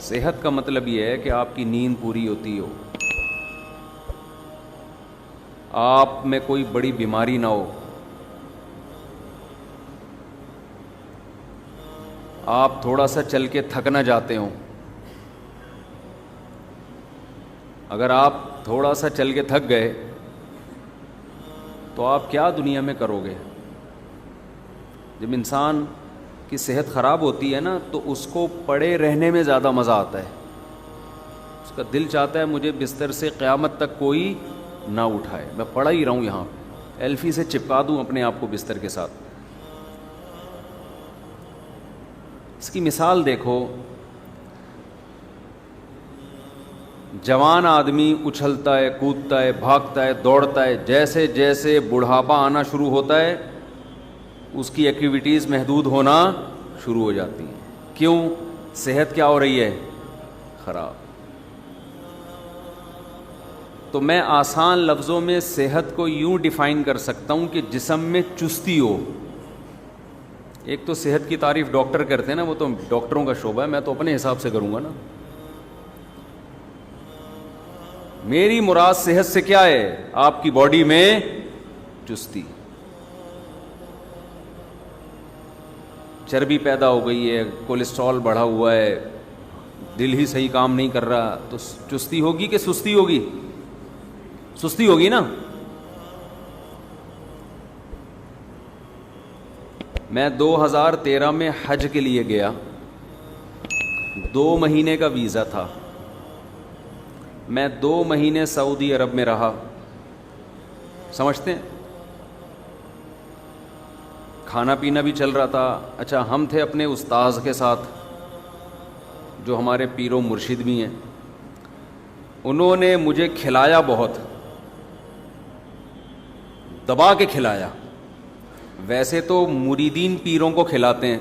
صحت کا مطلب یہ ہے کہ آپ کی نیند پوری ہوتی ہو، آپ میں کوئی بڑی بیماری نہ ہو، آپ تھوڑا سا چل کے تھک نہ جاتے ہوں۔ اگر آپ تھوڑا سا چل کے تھک گئے تو آپ کیا دنیا میں کرو گے؟ جب انسان کی صحت خراب ہوتی ہے نا تو اس کو پڑے رہنے میں زیادہ مزہ آتا ہے، اس کا دل چاہتا ہے مجھے بستر سے قیامت تک کوئی نہ اٹھائے، میں پڑا ہی رہوں یہاں، ایلفی سے چپکا دوں اپنے آپ کو بستر کے ساتھ۔ اس کی مثال دیکھو، جوان آدمی اچھلتا ہے، کودتا ہے، بھاگتا ہے، دوڑتا ہے، جیسے جیسے بڑھاپا آنا شروع ہوتا ہے اس کی ایکٹیویٹیز محدود ہونا شروع ہو جاتی ہیں۔ کیوں؟ صحت کیا ہو رہی ہے؟ خراب۔ تو میں آسان لفظوں میں صحت کو یوں ڈیفائن کر سکتا ہوں کہ جسم میں چستی ہو۔ ایک تو صحت کی تعریف ڈاکٹر کرتے ہیں نا، وہ تو ڈاکٹروں کا شعبہ ہے، میں تو اپنے حساب سے کروں گا نا۔ میری مراد صحت سے کیا ہے؟ آپ کی باڈی میں چستی، چربی پیدا ہو گئی ہے، کولیسٹرول بڑھا ہوا ہے، دل ہی صحیح کام نہیں کر رہا، تو چستی ہوگی کہ سستی ہوگی؟ سستی ہوگی نا۔ میں 2013 میں حج کے لیے گیا، 2 مہینے کا ویزا تھا، میں 2 مہینے سعودی عرب میں رہا، سمجھتے ہیں؟ کھانا پینا بھی چل رہا تھا۔ اچھا، ہم تھے اپنے استاذ کے ساتھ جو ہمارے پیر و مرشد بھی ہیں، انہوں نے مجھے کھلایا، بہت دبا کے کھلایا۔ ویسے تو مریدین پیروں کو کھلاتے ہیں،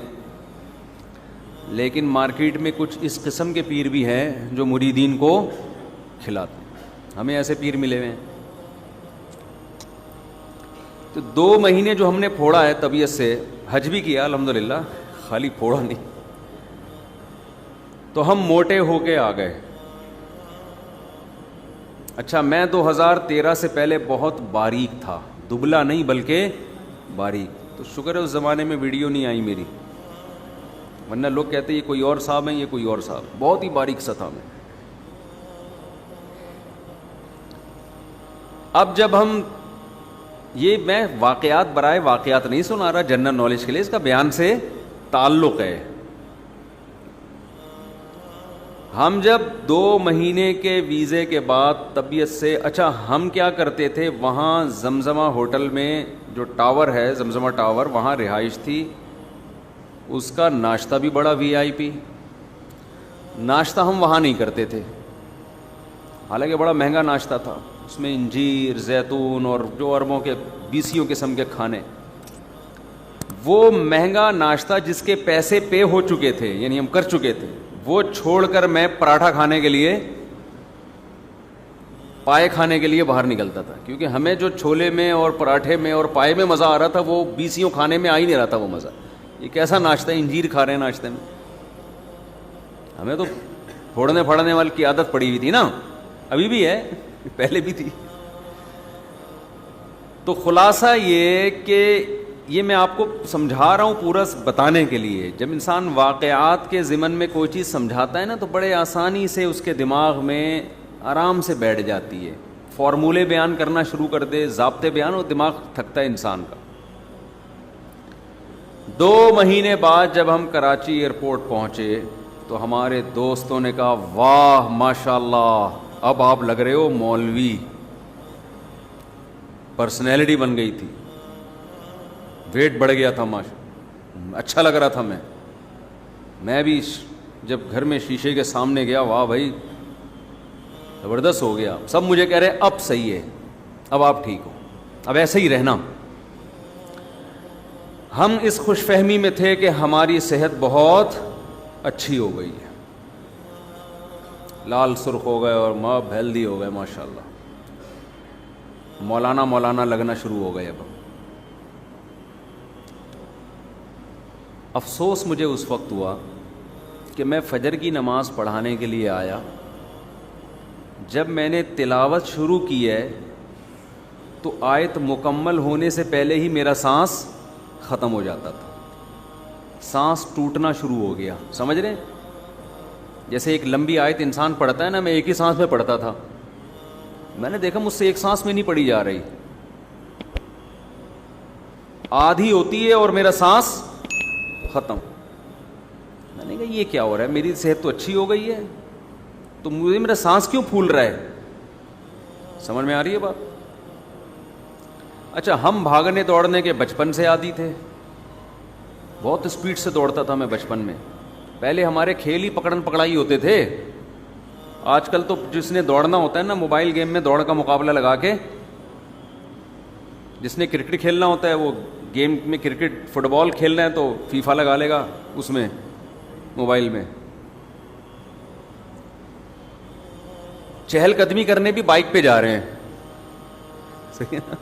لیکن مارکیٹ میں کچھ اس قسم کے پیر بھی ہیں جو مریدین کو کھلاتے ہیں، ہمیں ایسے پیر ملے ہوئے ہیں۔ تو 2 مہینے جو ہم نے پھوڑا ہے طبیعت سے، حج بھی کیا الحمدللہ، خالی پھوڑا نہیں، تو ہم موٹے ہو کے آ گئے۔ اچھا، میں 2013 سے پہلے بہت باریک تھا، دبلا نہیں بلکہ باریک، تو شکر ہے اس زمانے میں ویڈیو نہیں آئی میری، ورنہ لوگ کہتے یہ کوئی اور صاحب ہیں، یہ کوئی اور صاحب، بہت ہی باریک سا تھا میں۔ اب جب ہم، یہ میں واقعات برائے واقعات نہیں سنا رہا، جنرل نالج کے لیے، اس کا بیان سے تعلق ہے۔ ہم جب 2 مہینے کے ویزے کے بعد طبیعت سے، اچھا ہم کیا کرتے تھے، وہاں زمزمہ ہوٹل میں جو ٹاور ہے، زمزمہ ٹاور، وہاں رہائش تھی، اس کا ناشتہ بھی بڑا وی آئی پی، ناشتہ ہم وہاں نہیں کرتے تھے، حالانکہ بڑا مہنگا ناشتہ تھا، اس میں انجیر، زیتون اور جو اربوں کے 20 قسم کے کھانے۔ وہ مہنگا ناشتہ جس کے پیسے پے ہو چکے تھے، یعنی ہم کر چکے تھے، وہ چھوڑ کر میں پراٹھا کھانے کے لیے، پائے کھانے کے لیے باہر نکلتا تھا، کیونکہ ہمیں جو چھولے میں اور پراٹھے میں اور پائے میں مزہ آ رہا تھا، وہ 20 کھانے میں آ ہی نہیں رہا تھا وہ مزہ۔ یہ کیسا ناشتہ ہے، انجیر کھا رہے ہیں ناشتے میں، ہمیں تو پھوڑنے پھاڑنے والی کی عادت پڑی ہوئی تھی نا، ابھی بھی ہے، پہلے بھی تھی۔ تو خلاصہ یہ کہ یہ میں آپ کو سمجھا رہا ہوں پورا بتانے کے لیے، جب انسان واقعات کے ضمن میں کوئی چیز سمجھاتا ہے نا تو بڑے آسانی سے اس کے دماغ میں آرام سے بیٹھ جاتی ہے۔ فارمولے بیان کرنا شروع کر دے، ضابطے بیان، اور دماغ تھکتا ہے انسان کا۔ 2 مہینے بعد جب ہم کراچی ایئرپورٹ پہنچے تو ہمارے دوستوں نے کہا واہ ماشاءاللہ، اب آپ لگ رہے ہو مولوی، پرسنالٹی بن گئی تھی، ویٹ بڑھ گیا تھا، اچھا لگ رہا تھا۔ میں بھی جب گھر میں شیشے کے سامنے گیا، واہ بھائی زبردست ہو گیا، سب مجھے کہہ رہے اب صحیح ہے، اب آپ ٹھیک ہو، اب ایسے ہی رہنا۔ ہم اس خوش فہمی میں تھے کہ ہماری صحت بہت اچھی ہو گئی ہے، لال سرخ ہو گئے اور ہیلدی ہو گئے ماشاءاللہ، مولانا لگنا شروع ہو گئے۔ اب افسوس مجھے اس وقت ہوا کہ میں فجر کی نماز پڑھانے کے لیے آیا. جب میں نے تلاوت شروع کی ہے تو آیت مکمل ہونے سے پہلے ہی میرا سانس ختم ہو جاتا تھا, سانس ٹوٹنا شروع ہو گیا. سمجھ رہے ہیں؟ جیسے ایک لمبی آیت انسان پڑھتا ہے نا, میں ایک ہی سانس میں پڑھتا تھا, میں نے دیکھا مجھ سے ایک سانس میں نہیں پڑھی جا رہی, آدھی ہوتی ہے اور میرا سانس ختم. میں نے کہا یہ کیا ہو رہا ہے, میری صحت تو اچھی ہو گئی ہے, تو مجھے میرا سانس کیوں پھول رہا ہے؟ سمجھ میں آ رہی ہے بات؟ اچھا, ہم بھاگنے دوڑنے کے بچپن سے عادی تھے, بہت اسپیڈ سے دوڑتا تھا میں بچپن میں. پہلے ہمارے کھیل ہی پکڑن پکڑائی ہوتے تھے. آج کل تو جس نے دوڑنا ہوتا ہے نا, موبائل گیم میں دوڑ کا مقابلہ لگا کے, جس نے کرکٹ کھیلنا ہوتا ہے وہ گیم میں کرکٹ فٹ بال کھیلنا ہے تو فیفا لگا لے گا اس میں موبائل میں. چہل قدمی کرنے بھی بائک پہ جا رہے ہیں, صحیح ہے,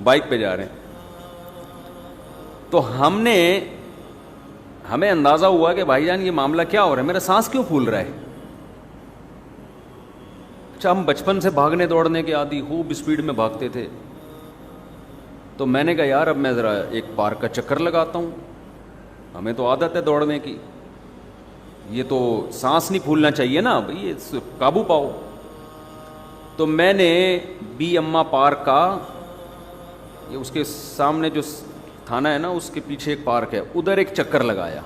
بائک پہ جا رہے ہیں. تو ہمیں اندازہ ہوا کہ بھائی جان یہ معاملہ کیا ہو رہا ہے, میرا سانس کیوں پھول رہا ہے. اچھا, ہم بچپن سے بھاگنے دوڑنے کے عادی, خوب اسپیڈ میں بھاگتے تھے. تو میں نے کہا یار اب میں ذرا ایک پارک کا چکر لگاتا ہوں, ہمیں تو عادت ہے دوڑنے کی, یہ تو سانس نہیں پھولنا چاہیے نا بھائی, یہ قابو پاؤ. تو میں نے بی اما پارک کا, یہ اس کے سامنے جو تھانہ ہے نا اس کے پیچھے ایک پارک ہے, ادھر ایک چکر لگایا,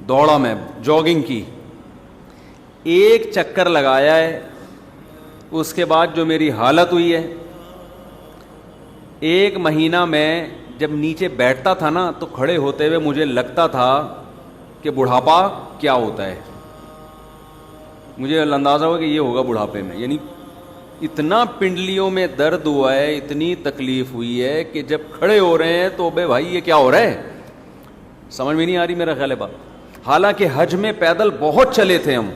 دوڑا میں, جاگنگ کی, ایک چکر لگایا ہے. اس کے بعد جو میری حالت ہوئی ہے, ایک مہینہ میں جب نیچے بیٹھتا تھا نا تو کھڑے ہوتے ہوئے مجھے لگتا تھا کہ بڑھاپا کیا ہوتا ہے. مجھے اندازہ ہوا کہ یہ ہوگا بڑھاپے میں, یعنی اتنا پنڈلیوں میں درد ہوا ہے, اتنی تکلیف ہوئی ہے کہ جب کھڑے ہو رہے ہیں تو بے بھائی یہ کیا ہو رہا ہے, سمجھ میں نہیں آ رہی میرا خیال ہے بات. حالانکہ حج میں پیدل بہت چلے تھے ہم,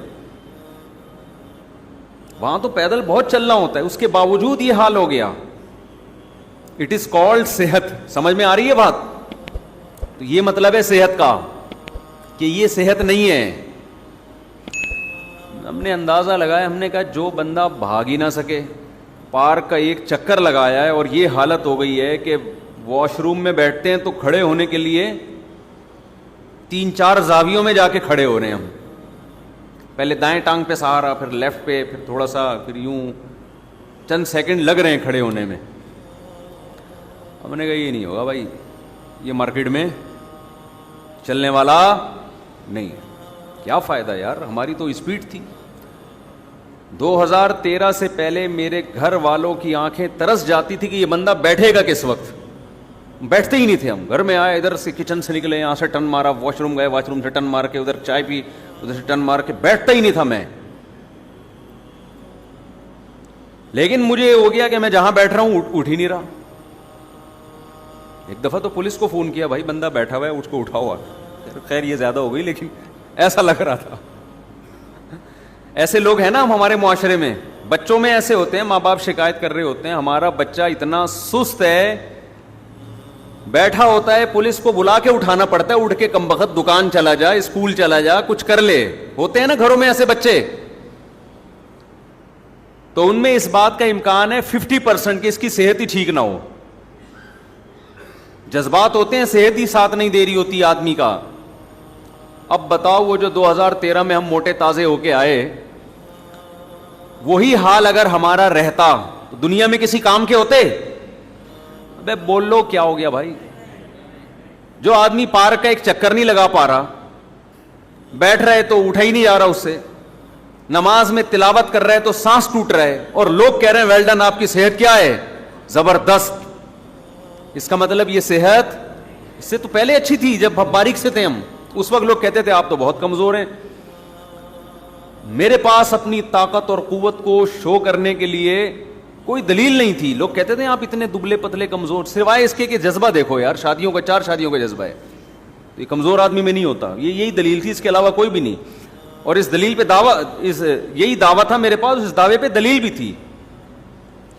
وہاں تو پیدل بہت چلنا ہوتا ہے, اس کے باوجود یہ حال ہو گیا. اٹ از کالڈ صحت. سمجھ میں آ رہی ہے بات؟ تو یہ مطلب ہے صحت کا کہ یہ صحت نہیں ہے. ہم نے اندازہ لگایا, ہم نے کہا جو بندہ بھاگ ہی نہ سکے, پارک کا ایک چکر لگایا ہے اور یہ حالت ہو گئی ہے کہ واش روم میں بیٹھتے ہیں تو کھڑے ہونے کے لیے 3-4 زاویوں میں جا کے کھڑے ہو رہے ہیں ہم. پہلے دائیں ٹانگ پہ سہارا, پھر لیفٹ پہ, پھر تھوڑا سا, پھر یوں چند سیکنڈ لگ رہے ہیں کھڑے ہونے میں. ہم نے کہا یہ نہیں ہوگا بھائی, یہ مارکیٹ میں چلنے والا نہیں. کیا فائدہ یار, ہماری تو اسپیڈ تھی. 2013 سے پہلے میرے گھر والوں کی آنکھیں ترس جاتی تھی کہ یہ بندہ بیٹھے گا کس وقت. بیٹھتے ہی نہیں تھے ہم. گھر میں آئے, ادھر سے کچن سے نکلے, یہاں سے ٹن مارا, واش روم گئے, واش روم سے ٹن مار کے ادھر چائے پی, ادھر سے ٹن مار کے, بیٹھتا ہی نہیں تھا میں. لیکن مجھے ہو گیا کہ میں جہاں بیٹھ رہا ہوں اٹھ ہی نہیں رہا. ایک دفعہ تو پولیس کو فون کیا, بھائی بندہ بیٹھا ہوا ہے, اس کو اٹھاؤ. خیر یہ زیادہ ہو گئی, لیکن ایسا لگ رہا تھا. ایسے لوگ ہیں نا ہمارے معاشرے میں, بچوں میں ایسے ہوتے ہیں, ماں باپ شکایت کر رہے ہوتے ہیں ہمارا بچہ اتنا سست ہے, بیٹھا ہوتا ہے, پولیس کو بلا کے اٹھانا پڑتا ہے, اٹھ کے کم بخت دکان چلا جا, اسکول چلا جا, کچھ کر لے. ہوتے ہیں نا گھروں میں ایسے بچے. تو ان میں اس بات کا امکان ہے 50% کہ اس کی صحت ہی ٹھیک نہ ہو. جذبات ہوتے ہیں, صحت ہی ساتھ نہیں دے رہی ہوتی آدمی کا. اب بتاؤ وہ جو 2013 میں ہم موٹے تازے ہو کے آئے, وہی حال اگر ہمارا رہتا تو دنیا میں کسی کام کے ہوتے؟ ابے بول لو کیا ہو گیا بھائی. جو آدمی پارک کا ایک چکر نہیں لگا پا رہا, بیٹھ رہے تو اٹھا ہی نہیں جا رہا اس سے, نماز میں تلاوت کر رہے تو سانس ٹوٹ رہا ہے, اور لوگ کہہ رہے ہیں ویل ڈن, آپ کی صحت کیا ہے, زبردست. اس کا مطلب یہ صحت اس سے تو پہلے اچھی تھی. جب باریک سے تھے ہم, اس وقت لوگ کہتے تھے آپ تو بہت کمزور ہیں. میرے پاس اپنی طاقت اور قوت کو شو کرنے کے لیے کوئی دلیل نہیں تھی. لوگ کہتے تھے آپ اتنے دبلے پتلے کمزور, سوائے اس کے کہ جذبہ دیکھو یار, شادیوں کا 4 شادیوں کا جذبہ ہے, تو یہ کمزور آدمی میں نہیں ہوتا. یہی دلیل تھی, اس کے علاوہ کوئی بھی نہیں. اور اس دلیل پہ یہی دعویٰ تھا میرے پاس, اس دعوے پہ دلیل بھی تھی.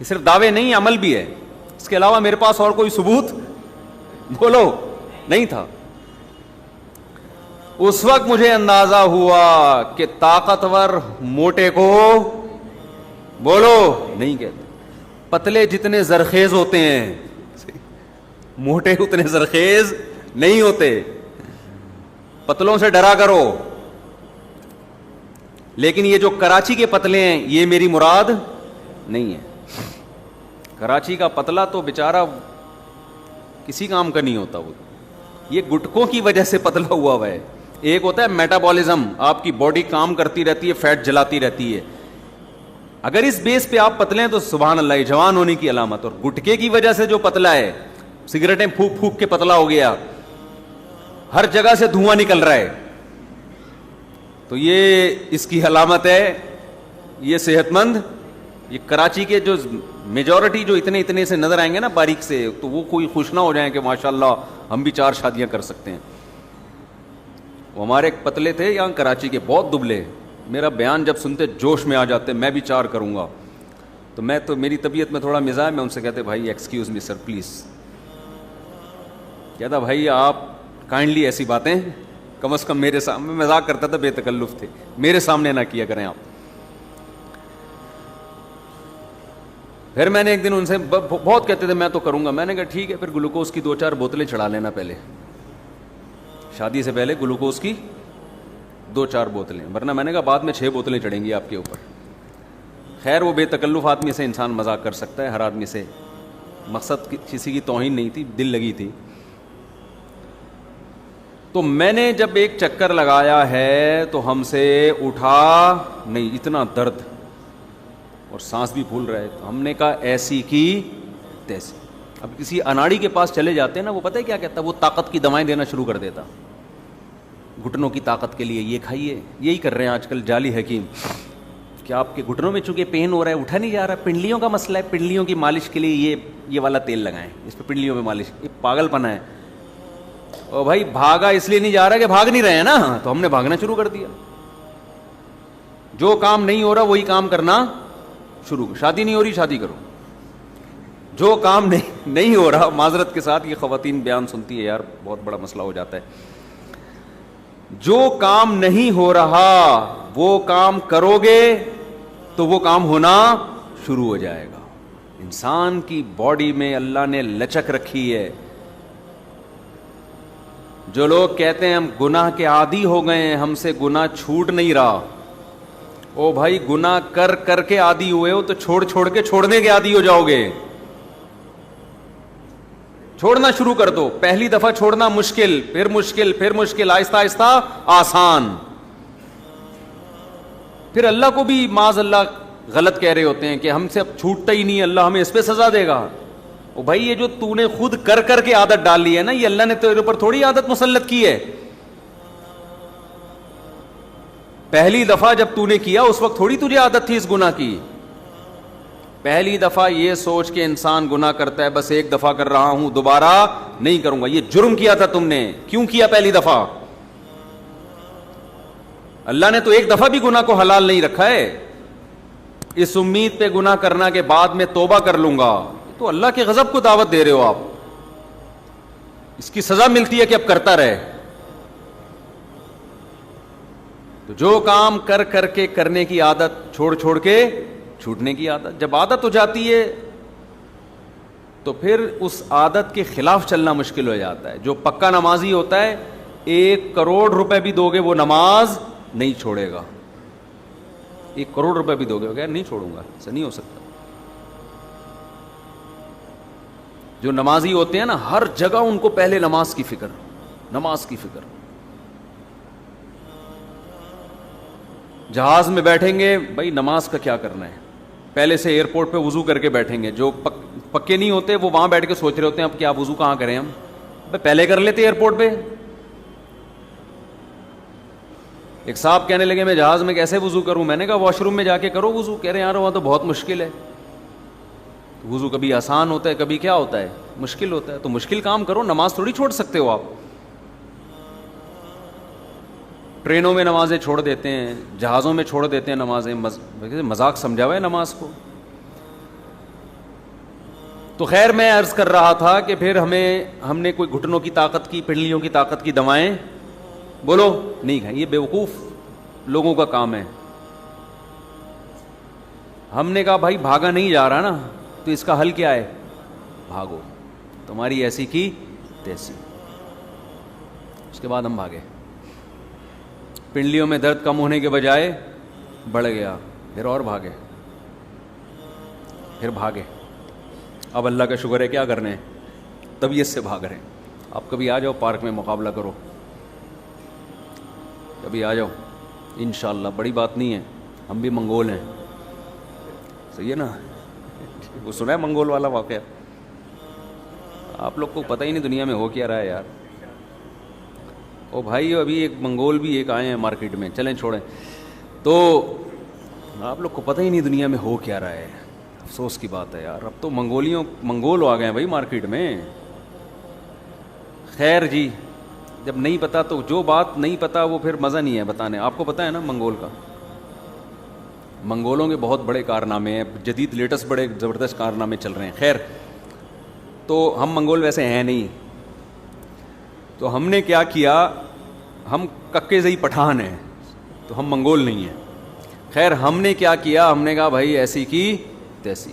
یہ صرف دعوے نہیں, عمل بھی ہے. اس کے علاوہ میرے پاس اور کوئی ثبوت بولو نہیں تھا. اس وقت مجھے اندازہ ہوا کہ طاقتور موٹے کو بولو نہیں کہتے. پتلے جتنے زرخیز ہوتے ہیں موٹے اتنے زرخیز نہیں ہوتے. پتلوں سے ڈرا کرو. لیکن یہ جو کراچی کے پتلے ہیں یہ میری مراد نہیں ہے. کراچی کا پتلا تو بیچارہ کسی کام کا نہیں ہوتا. وہ یہ گٹکوں کی وجہ سے پتلا ہوا ہے. ایک ہوتا ہے میٹابولزم, آپ کی باڈی کام کرتی رہتی ہے, فیٹ جلاتی رہتی ہے. اگر اس بیس پہ آپ پتلے ہیں تو سبحان اللہ, یہ جوان ہونے کی علامت. اور گٹکے کی وجہ سے جو پتلا ہے, سگریٹیں پھونک پھونک کے پتلا ہو گیا, ہر جگہ سے دھواں نکل رہا ہے, تو یہ اس کی علامت ہے. یہ صحت مند, یہ کراچی کے جو میجورٹی جو اتنے سے نظر آئیں گے نا باریک سے, تو وہ کوئی خوش نہ ہو جائیں کہ ماشاءاللہ ہم بھی 4 شادیاں کر سکتے ہیں. وہ ہمارے ایک پتلے تھے یہاں کراچی کے, بہت دبلے, میرا بیان جب سنتے جوش میں آ جاتے, میں بھی 4 کروں گا. تو میری طبیعت میں تھوڑا مزاج, میں ان سے کہتے بھائی ایکسکیوز می سر پلیز. کہتا بھائی آپ کائنڈلی ایسی باتیں کم از کم میرے سامنے, مذاق کرتا تھا, بے تکلف تھے, میرے سامنے نہ کیا کریں آپ. پھر میں نے ایک دن ان سے, بہت کہتے تھے میں تو کروں گا, میں نے کہا ٹھیک ہے پھر گلوکوز کی 2-4 بوتلیں چڑھا لینا پہلے, شادی سے پہلے گلوکوز کی 2-4 بوتلیں, ورنہ میں نے کہا بعد میں 6 بوتلیں چڑھیں گی آپ کے اوپر. خیر وہ بے تکلف آدمی سے انسان مذاق کر سکتا ہے, ہر آدمی سے, مقصد کسی کی توہین نہیں تھی, دل لگی تھی. تو میں نے جب ایک چکر لگایا ہے تو ہم سے اٹھا نہیں, اتنا درد اور سانس بھی پھول رہا ہے. تو ہم نے کہا ایسی کی تیسی. اب کسی اناڑی کے پاس چلے جاتے ہیں نا, وہ پتہ ہے کیا کہتا ہے, وہ طاقت کی دوائیں دینا شروع کر دیتا, گھٹنوں کی طاقت کے لیے یہ کھائیے. یہی کر رہے ہیں آج کل جعلی حکیم, کہ آپ کے گھٹنوں میں چونکہ پین ہو رہا ہے, اٹھا نہیں جا رہا, پنڈلیوں کا مسئلہ ہے, پنڈلیوں کی مالش کے لیے یہ والا تیل لگائیں, اس پہ پنڈلیوں میں مالش. یہ پاگل پنا ہے. اور بھائی بھاگا اس لیے نہیں جا رہا کہ بھاگ نہیں رہے ہیں نا, تو ہم نے بھاگنا شروع کر دیا. جو کام نہیں ہو رہا وہی کام کرنا شروع. شادی نہیں ہو رہی, شادی کرو. جو کام نہیں ہو رہا, معذرت کے ساتھ یہ خواتین بیان سنتی ہے یار, بہت بڑا مسئلہ ہو جاتا ہے. جو کام نہیں ہو رہا وہ کام کرو گے تو وہ کام ہونا شروع ہو جائے گا. انسان کی باڈی میں اللہ نے لچک رکھی ہے. جو لوگ کہتے ہیں ہم گناہ کے عادی ہو گئے ہیں, ہم سے گناہ چھوٹ نہیں رہا, او بھائی گناہ کر کر کے عادی ہوئے ہو تو چھوڑ کے چھوڑنے کے عادی ہو جاؤ گے. چھوڑنا شروع کر دو. پہلی دفعہ چھوڑنا مشکل, پھر مشکل, پھر مشکل, آہستہ آہستہ آسان. پھر اللہ کو بھی معاذ اللہ غلط کہہ رہے ہوتے ہیں کہ ہم سے اب چھوٹتا ہی نہیں, اللہ ہمیں اس پہ سزا دے گا. او بھائی یہ جو تو نے خود کر کر کے عادت ڈال لی ہے نا, یہ اللہ نے تیرے اوپر تھوڑی عادت مسلط کی ہے. پہلی دفعہ جب تو نے کیا اس وقت تھوڑی تجھے عادت تھی اس گناہ کی. پہلی دفعہ یہ سوچ کے انسان گناہ کرتا ہے بس ایک دفعہ کر رہا ہوں, دوبارہ نہیں کروں گا. یہ جرم کیا تھا تم نے, کیوں کیا پہلی دفعہ؟ اللہ نے تو ایک دفعہ بھی گناہ کو حلال نہیں رکھا ہے, اس امید پہ گناہ کرنا کہ بعد میں توبہ کر لوں گا. تو اللہ کے غضب کو دعوت دے رہے ہو آپ, اس کی سزا ملتی ہے کہ اب کرتا رہے. تو جو کام کر کر کے کرنے کی عادت, چھوڑ کے چھوٹنے کی عادت, جب عادت ہو جاتی ہے تو پھر اس عادت کے خلاف چلنا مشکل ہو جاتا ہے. جو پکا نمازی ہوتا ہے 1 کروڑ روپے بھی دو گے وہ نماز نہیں چھوڑے گا. 1 کروڑ روپے بھی دو گے, کہ نہیں چھوڑوں گا, ایسا نہیں ہو سکتا. جو نمازی ہوتے ہیں نا, ہر جگہ ان کو پہلے نماز کی فکر, نماز کی فکر. جہاز میں بیٹھیں گے, بھائی نماز کا کیا کرنا ہے, پہلے سے ایئرپورٹ پہ وضو کر کے بیٹھیں گے. جو پکے نہیں ہوتے وہ وہاں بیٹھ کے سوچ رہے ہوتے ہیں اب کیا وضو کہاں کریں ہم, پہلے کر لیتے ایئرپورٹ پہ. ایک صاحب کہنے لگے میں جہاز میں کیسے وضو کروں, میں نے کہا واش روم میں جا کے کرو وضو. کہہ رہے ہیں یار وہاں تو بہت مشکل ہے. وضو کبھی آسان ہوتا ہے, کبھی کیا ہوتا ہے, مشکل ہوتا ہے. تو مشکل کام کرو, نماز تھوڑی چھوڑ سکتے ہو آپ. ٹرینوں میں نمازیں چھوڑ دیتے ہیں, جہازوں میں چھوڑ دیتے ہیں نمازیں, مذاق سمجھا ہوا ہے نماز کو. تو خیر میں عرض کر رہا تھا کہ پھر ہم نے کوئی گھٹنوں کی طاقت کی, پنڈلیوں کی طاقت کی دوائیں بولو نہیں کھائیں. یہ بیوقوف لوگوں کا کام ہے. ہم نے کہا بھائی بھاگا نہیں جا رہا نا, تو اس کا حل کیا ہے؟ بھاگو, تمہاری ایسی کی تیسی. اس کے بعد ہم بھاگے. پنڈلیوں میں درد کم ہونے کے بجائے بڑھ گیا, پھر اور بھاگے, پھر بھاگے. اب اللہ کا شکر ہے کیا کرنے, طبیعت سے بھاگ رہے ہیں. آپ کبھی آ جاؤ پارک میں مقابلہ کرو, کبھی آ جاؤ انشاءاللہ, بڑی بات نہیں ہے, ہم بھی منگول ہیں. صحیح ہے نا؟ وہ سنا ہے منگول والا واقعہ؟ آپ لوگ کو پتہ ہی نہیں دنیا میں ہو کیا رہا ہے یار. او بھائی ابھی ایک منگول بھی ایک آئے ہیں مارکیٹ میں, چلیں چھوڑیں. تو آپ لوگ کو پتہ ہی نہیں دنیا میں ہو کیا رہا ہے. افسوس کی بات ہے یار, اب تو منگول آ گئے ہیں بھائی مارکیٹ میں. خیر جی, جب نہیں پتا تو جو بات نہیں پتا وہ پھر مزہ نہیں ہے بتانے. آپ کو پتہ ہے نا منگول کا, منگولوں کے بہت بڑے کارنامے ہیں, جدید لیٹسٹ بڑے زبردست کارنامے چل رہے ہیں. خیر, تو ہم منگول ویسے ہیں نہیں, تو ہم نے کیا کیا, ہم ککے زئی پٹھان ہیں, تو ہم منگول نہیں ہیں. خیر ہم نے کیا کیا, ہم نے کہا بھائی ایسی کی تیسی.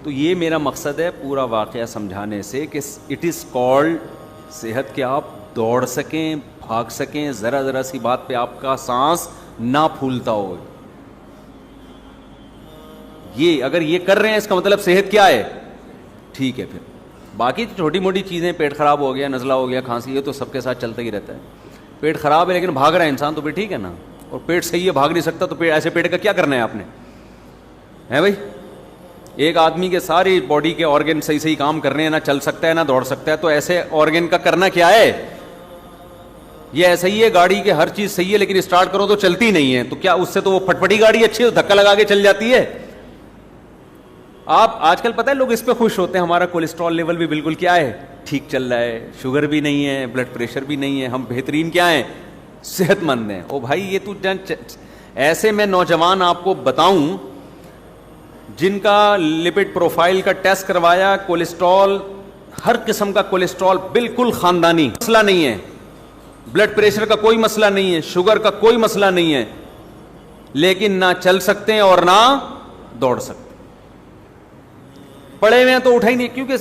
تو یہ میرا مقصد ہے پورا واقعہ سمجھانے سے کہ اٹ از کالڈ صحت, کہ آپ دوڑ سکیں, بھاگ سکیں, ذرا ذرا سی بات پہ آپ کا سانس نہ پھولتا ہو. یہ اگر یہ کر رہے ہیں اس کا مطلب صحت کیا ہے, ٹھیک ہے. پھر باقی چھوٹی موٹی چیزیں, پیٹ خراب ہو گیا, نزلہ ہو گیا, کھانسی, یہ تو سب کے ساتھ چلتا ہی رہتا ہے. پیٹ خراب ہے لیکن بھاگ رہا ہے انسان, تو پھر ٹھیک ہے نا. اور پیٹ صحیح ہے, بھاگ نہیں سکتا, تو ایسے پیٹ کا کیا کرنا ہے آپ نے, ہے بھائی؟ ایک آدمی کے ساری باڈی کے آرگن صحیح کام کر رہے ہیں, نہ چل سکتا ہے نہ دوڑ سکتا ہے, تو ایسے آرگن کا کرنا کیا ہے؟ یہ ایسا ہی ہے, گاڑی کے ہر چیز صحیح ہے لیکن اسٹارٹ کرو تو چلتی نہیں ہے, تو کیا اس سے تو وہ پھٹپٹی گاڑی اچھی ہے, دھکا لگا کے چل جاتی ہے. آپ آج کل پتہ ہے لوگ اس پہ خوش ہوتے ہیں, ہمارا کولیسٹرول لیول بھی بالکل کیا ہے, ٹھیک چل رہا ہے, شوگر بھی نہیں ہے, بلڈ پریشر بھی نہیں ہے, ہم بہترین کیا ہیں, صحت مند ہیں. او بھائی یہ تو ایسے میں نوجوان آپ کو بتاؤں جن کا لپڈ پروفائل کا ٹیسٹ کروایا, کولیسٹرول, ہر قسم کا کولیسٹرول بالکل خاندانی, مسئلہ نہیں ہے, بلڈ پریشر کا کوئی مسئلہ نہیں ہے, شوگر کا کوئی مسئلہ نہیں ہے, لیکن نہ چل سکتے ہیں اور نہ دوڑ سکتے. پڑے ہوئے ہیں تو اٹھا ہی نہیں, کیونکہ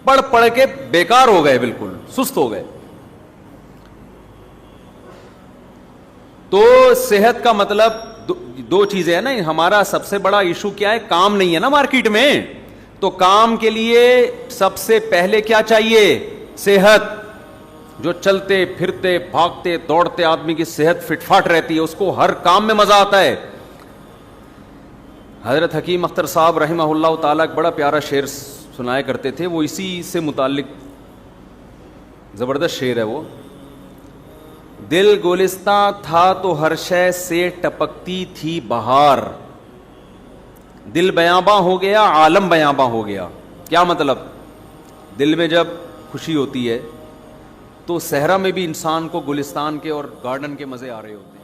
پڑھ کے بیکار ہو گئے, بالکل سست ہو گئے. تو صحت کا مطلب دو چیزیں ہیں نا. ہمارا سب سے بڑا ایشو کیا ہے, کام نہیں ہے نا مارکیٹ میں. تو کام کے لیے سب سے پہلے کیا چاہیے, صحت. جو چلتے پھرتے بھاگتے دوڑتے آدمی کی صحت فٹ فاٹ رہتی ہے, اس کو ہر کام میں مزہ آتا ہے. حضرت حکیم اختر صاحب رحمہ اللہ تعالیٰ ایک بڑا پیارا شعر سنایا کرتے تھے, وہ اسی سے متعلق زبردست شعر ہے وہ. دل گلستہ تھا تو ہر شے سے ٹپکتی تھی بہار, دل بیاباں ہو گیا عالم بیاباں ہو گیا. کیا مطلب, دل میں جب خوشی ہوتی ہے تو صحرا میں بھی انسان کو گلستان کے اور گارڈن کے مزے آ رہے ہوتے ہیں.